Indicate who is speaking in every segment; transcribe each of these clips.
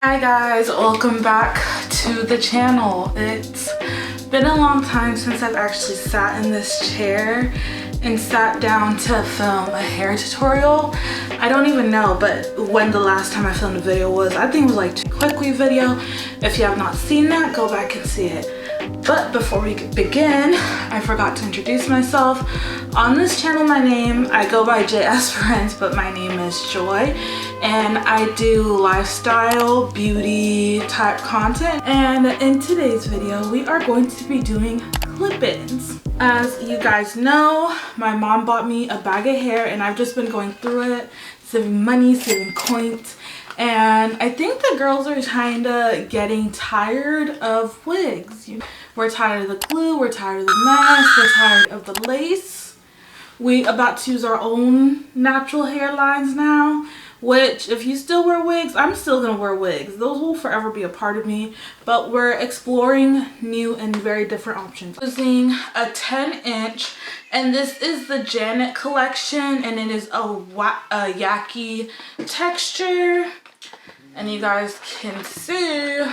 Speaker 1: Hi guys, welcome back to the channel. It's been a long time since I've actually sat in this chair and sat down to film a hair tutorial. I don't even know when the last time I filmed a video was. I think it was like a quickly video. If you have not seen that, go back and see it. But before we begin, I forgot to introduce myself. On this channel, I go by JS Friends, but my name is Joy. And I do lifestyle, beauty type content. And in today's video, we are going to be doing clip-ins. As you guys know, my mom bought me a bag of hair and I've just been going through it, saving money, saving coins. And I think the girls are kind of getting tired of wigs. We're tired of the glue, we're tired of the mess, we're tired of the lace. We about to use our own natural hairlines now, which if you still wear wigs, I'm still gonna wear wigs. Those will forever be a part of me, but we're exploring new and very different options. Using a 10-inch, and this is the Janet collection, and it is a yaki texture. And you guys can see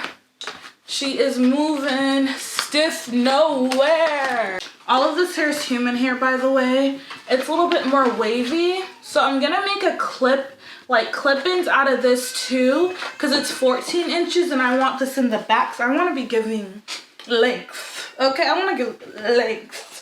Speaker 1: she is moving stiff nowhere. All of this hair is human hair, by the way. It's a little bit more wavy, so I'm gonna make a clip-ins out of this too, because it's 14 inches and I want this in the back, so I want to be giving length. Okay, I want to give length.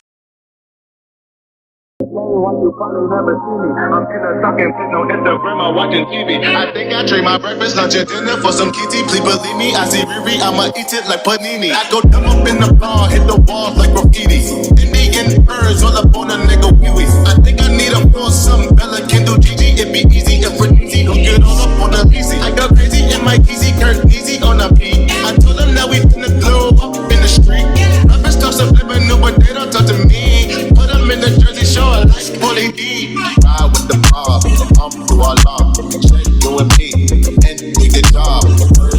Speaker 2: You probably never see me. I'm in a talking sitting on Instagram or watching TV. I think I trade my breakfast, lunch, and dinner for some kitty. Please believe me, I see Riri, I'ma eat it like panini. I go dumb up in the bar, hit the walls like graffiti. Indian birds all up on a nigga wee-wee. I think I need a full something. Bella can do GG, it be easy if we're easy. Don't get all up on the easy. I go crazy in my easy, Kurt easy on a beat. I told them that we finna glow up in the street. Rappers talk subliminal, but they don't talk to me. Put them in the Jersey Shore like Bully D. Ride with the mob, through our law. Check you and me, and do your job.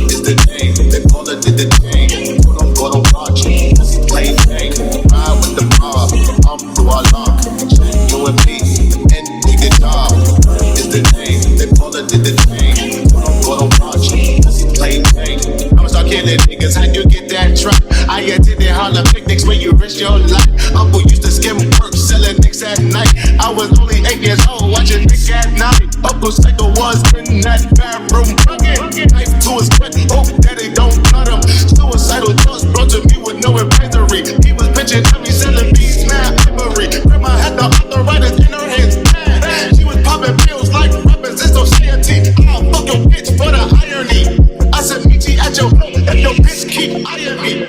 Speaker 2: Is the name, they call it the chain. Go don't watch, pussy plain thing. Ride with the mob, through our law. Check you and me, and do your job. Is the name, they call it the chain. Go don't watch, pussy plain thing. I'ma start killing niggas, how you get that truck? I attended Harlem picnics where you risk your life. Uncle used to skim work, selling nicks at night. I was only 8 years old, watching Nick at night. Uncle Psycho was in that bathroom, bucket. Knife to his foot, hope daddy don't cut him. Suicidal thoughts brought to me with no advisory. He was pitching at me, selling beats, now ivory. Grandma had the arthritis in her hands, bad. She was popping pills like rappers in society. I'll fuck your bitch for the irony. I said, meet you at your home if your bitch keep eyeing me.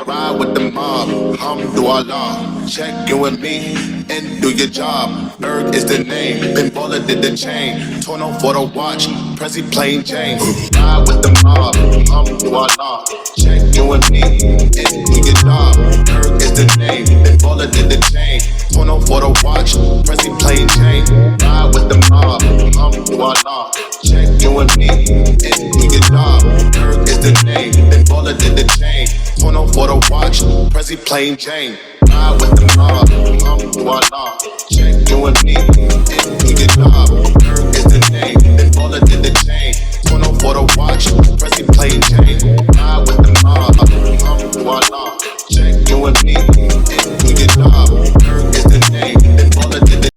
Speaker 2: Ride with the mob, through our law. Check you and me, and do your job. Berg is the name, Ben Baller did the chain. Torn on for the watch, Prezi plain Jane. Ride with the mob, through our law. Check you and me, and do your job. Berg is the name, Ben Baller did the chain. Torn on for the watch, Prezi plain Jane. Ride with the mob, through our law. Check you and me, and do your job. Berg is the name, Ben Baller did the chain. Torn on for the watch, Prezi plain Jane. Ride with the mob, through our law. Check you and me, and do your job. Berg is the name, Ben Baller did the chain. Torn on for the watch, Prezi plain Jane. Ride with the mob, through our law. Check you and me, and do your job. Berg is the name, Ben Baller did the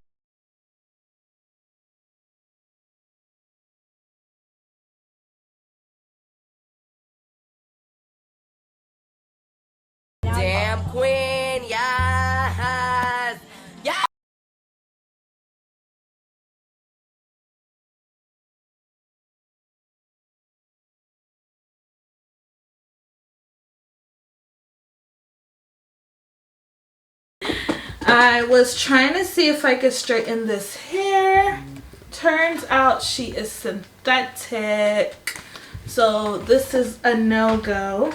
Speaker 3: Damn queen, yes, yes.
Speaker 1: I was trying to see if I could straighten this hair. Turns out she is synthetic. So this is a no-go.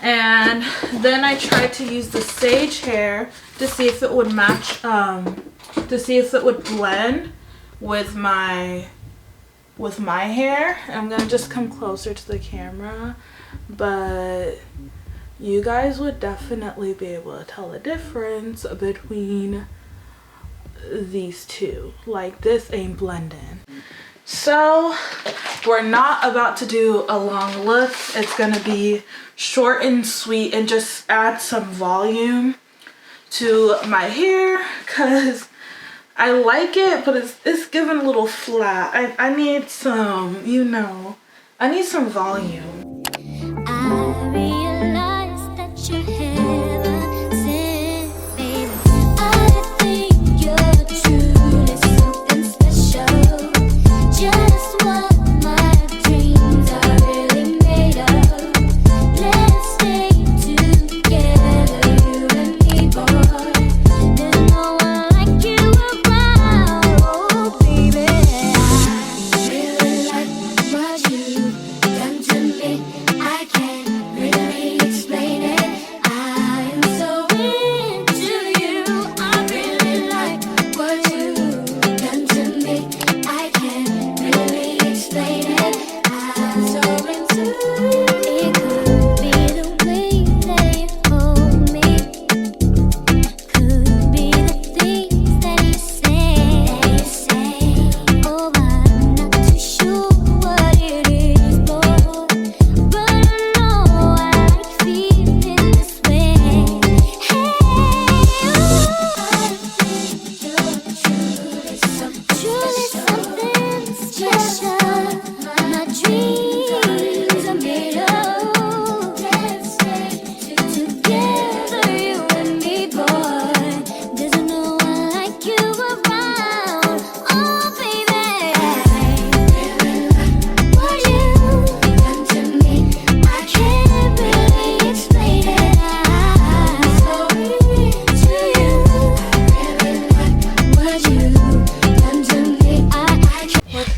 Speaker 1: And then I tried to use the sage hair to see if it would match, to see if it would blend with my hair. I'm gonna just come closer to the camera, but you guys would definitely be able to tell the difference between these two. Like, this ain't blending. So we're not about to do a long look. It's gonna be short and sweet and just add some volume to my hair because I like it, but it's giving a little flat. I need some, you know, I need some volume.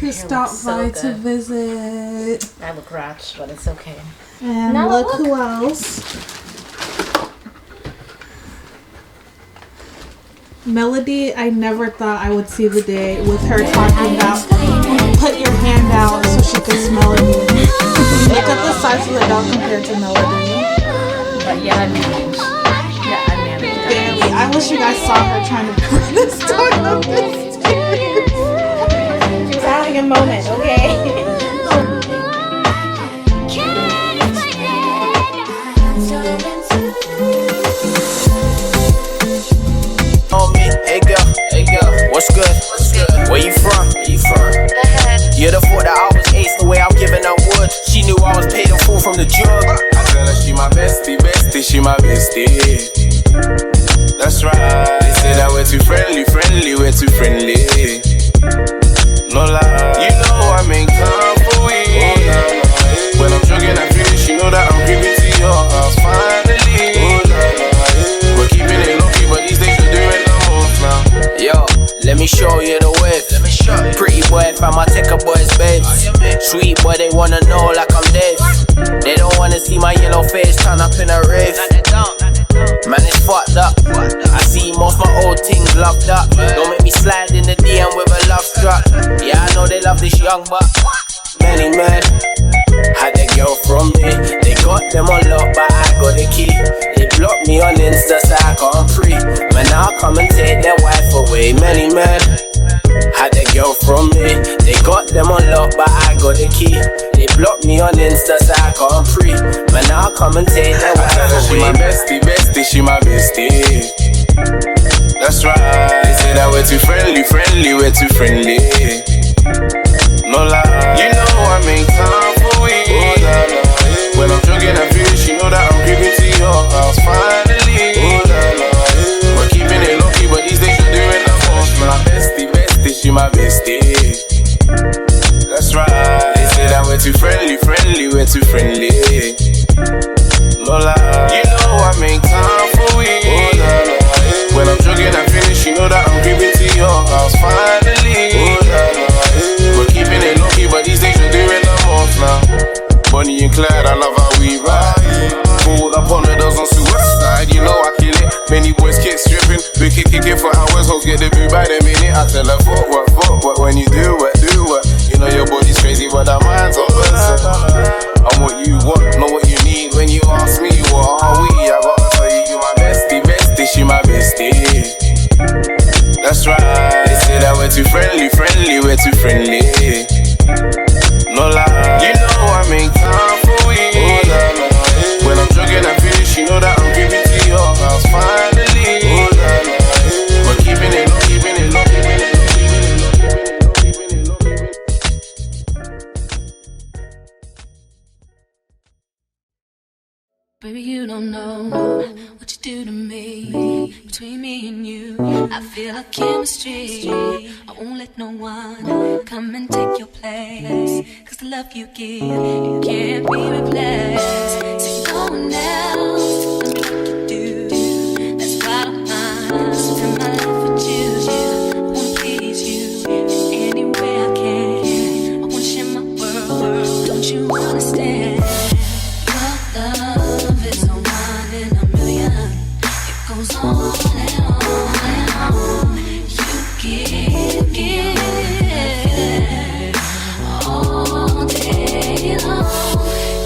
Speaker 1: Stop by to visit.
Speaker 4: I look ratched, but it's okay.
Speaker 1: And now look who else. Melody, I never thought I would see the day with her talking about put your hand out so she could smell it. Look at the size of the dog compared to Melody.
Speaker 4: But yeah, I'm managed. Yeah, I'm managed.
Speaker 1: Barely. I wish you guys saw her trying to bring this dog up the stairs.
Speaker 4: She's having a moment, okay?
Speaker 5: What's good? Where you from? You'd have thought that I was ace the way I'm giving out wood. She knew I was paid in full from the jug. I tell her she my bestie, she my bestie. That's right. They say that we're too friendly, we're too friendly. No lie, you know I make time for it. When I'm drinking and finish, you know that I'm creeping to your house finally. We're keeping it low-key, but these days we're doing the most now. Yo, let me show you the way. Pretty boy, fam, I take a boy's babes. Sweet boy, they wanna know like I'm Dave. They don't wanna see my yellow face turn up in a rave. Man, it's fucked up. I see most my old things loved up. Don't make me slide in the DM with a love struck. Yeah, I know they love this young buck. Many men had a girl from me. They got them on lock, but I got the key. They blocked me on Insta, so I can't free. Man, I'll come and take their wife away. Many men had a girl from me. They got them on lock, but I got the key. They blocked me on Insta, so I can't free. Man, I'll come and take their wife away. She my bestie, she my bestie. That's right. They say that we're too friendly, we're too friendly. No lie, you know I make time for it. When I'm drinking and finish, you know that I'm creeping to your house finally. We're keeping it low-key, but these days we're doing the most. My bestie, she my bestie. That's right. They say that we're too friendly, we're too friendly. No lie, you know I make time for it. When I'm drinking and finish, you know that I'm creeping to your house finally. We're keeping it low-key, but these days we're doing the most now. Bonnie and Clyde, I love how we ride. Pulled up on the doors on suicide, you know I kill it. Many boys kick stripping, we kick it for hours. Hoes get the boo by the minute. I tell her fuck what when you do what. You know your body's crazy, but our minds are buzzing. I'm what you want, know what you need. When you ask me what I bestie. That's right. They say that we're too friendly, we're too friendly. No lie, you know I make time for it. Oh, nah, nah. When I'm joking and finish, you know that I'm giving to your house finally. Oh, nah, nah. We're keeping it low, keeping it low, keeping it low, keeping it low, keeping it low, keeping it low.
Speaker 6: Baby, you don't know what you do to me. Between me and you, I feel a chemistry. I won't let no one come and take your place. Cause the love you give, it can't be replaced. So no one else does me like you do. That's why I'm mine. Spend my life with you. I wanna please you in any way I can. I wanna share my world. Don't you understand? Your love is a one in a million. It goes on and on and on. You give all day long.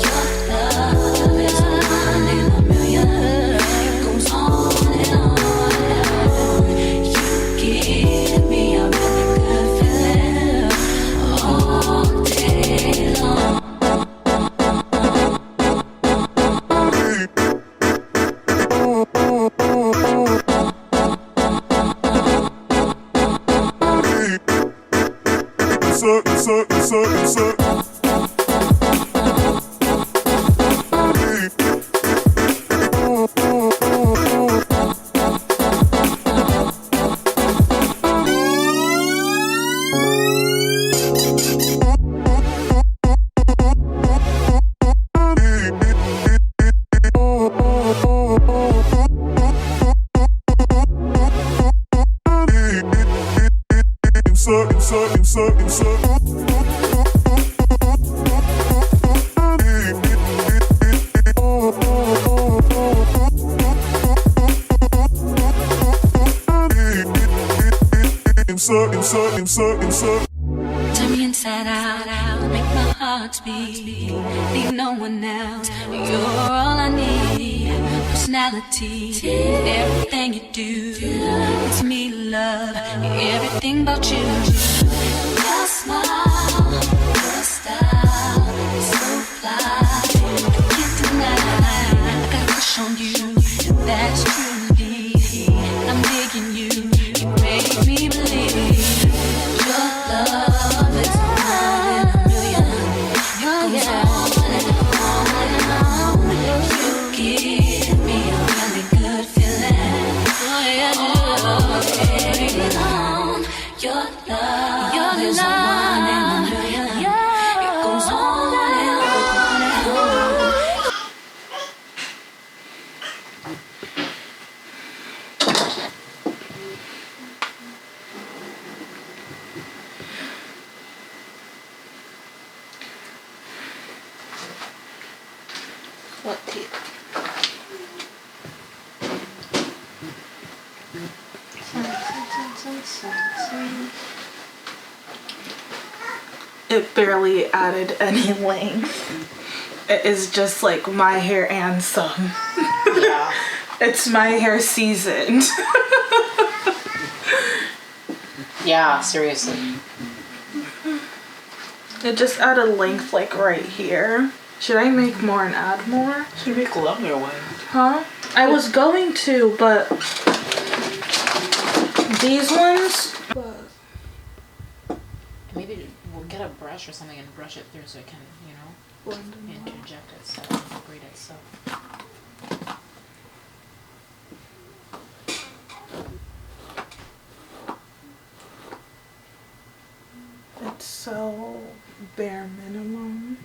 Speaker 6: Your love is a one in a million. It goes on and on and on. You give me a really good feeling all day long. Turn me inside out, make my heart beat. Need no one else, you're all I need. Personality, everything you do, it's me love, everything about you. Your smile, your style, so fly, I can't deny. I got a crush on you, that's true indeed. I'm digging you, you make me believe. Your love is one in a million. It goes on and on and on. You give me a really good feeling. All day long. Your love is one in a million. It goes on and on and on.
Speaker 1: What teeth? It barely added any length. It is just like my hair and some.
Speaker 4: Yeah.
Speaker 1: It's my hair seasoned.
Speaker 4: Yeah, seriously.
Speaker 1: It just added length like right here. Should I make more and add more?
Speaker 4: Should make a longer one.
Speaker 1: Huh? I was going to, but these ones.
Speaker 4: Maybe we'll get a brush or something and brush it through so it can, you know,
Speaker 1: Blend
Speaker 4: interject itself, grate itself.
Speaker 1: It's so bare minimum.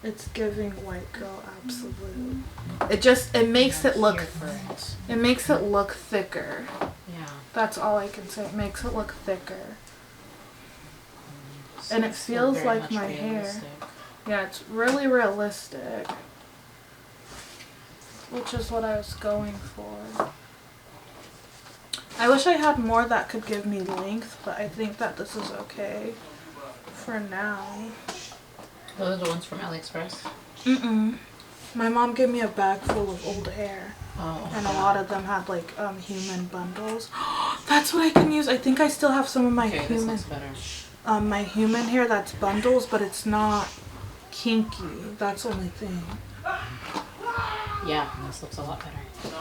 Speaker 1: It's giving white girl absolute. It makes it look thicker.
Speaker 4: Yeah.
Speaker 1: That's all I can say. It makes it look thicker.
Speaker 4: So
Speaker 1: And it
Speaker 4: it's still
Speaker 1: feels
Speaker 4: very
Speaker 1: like
Speaker 4: much
Speaker 1: my hair.
Speaker 4: realistic.
Speaker 1: Yeah, it's really realistic. Which is what I was going for. I wish I had more that could give me length, but I think that this is okay for now.
Speaker 4: Those are the ones from AliExpress.
Speaker 1: Mm-mm. My mom gave me a bag full of old hair.
Speaker 4: Oh,
Speaker 1: and a lot of them had like human bundles. That's what I can use. I think I still have some of my human my human hair that's bundles, but it's not kinky. That's the only thing.
Speaker 4: Yeah, this looks a lot better.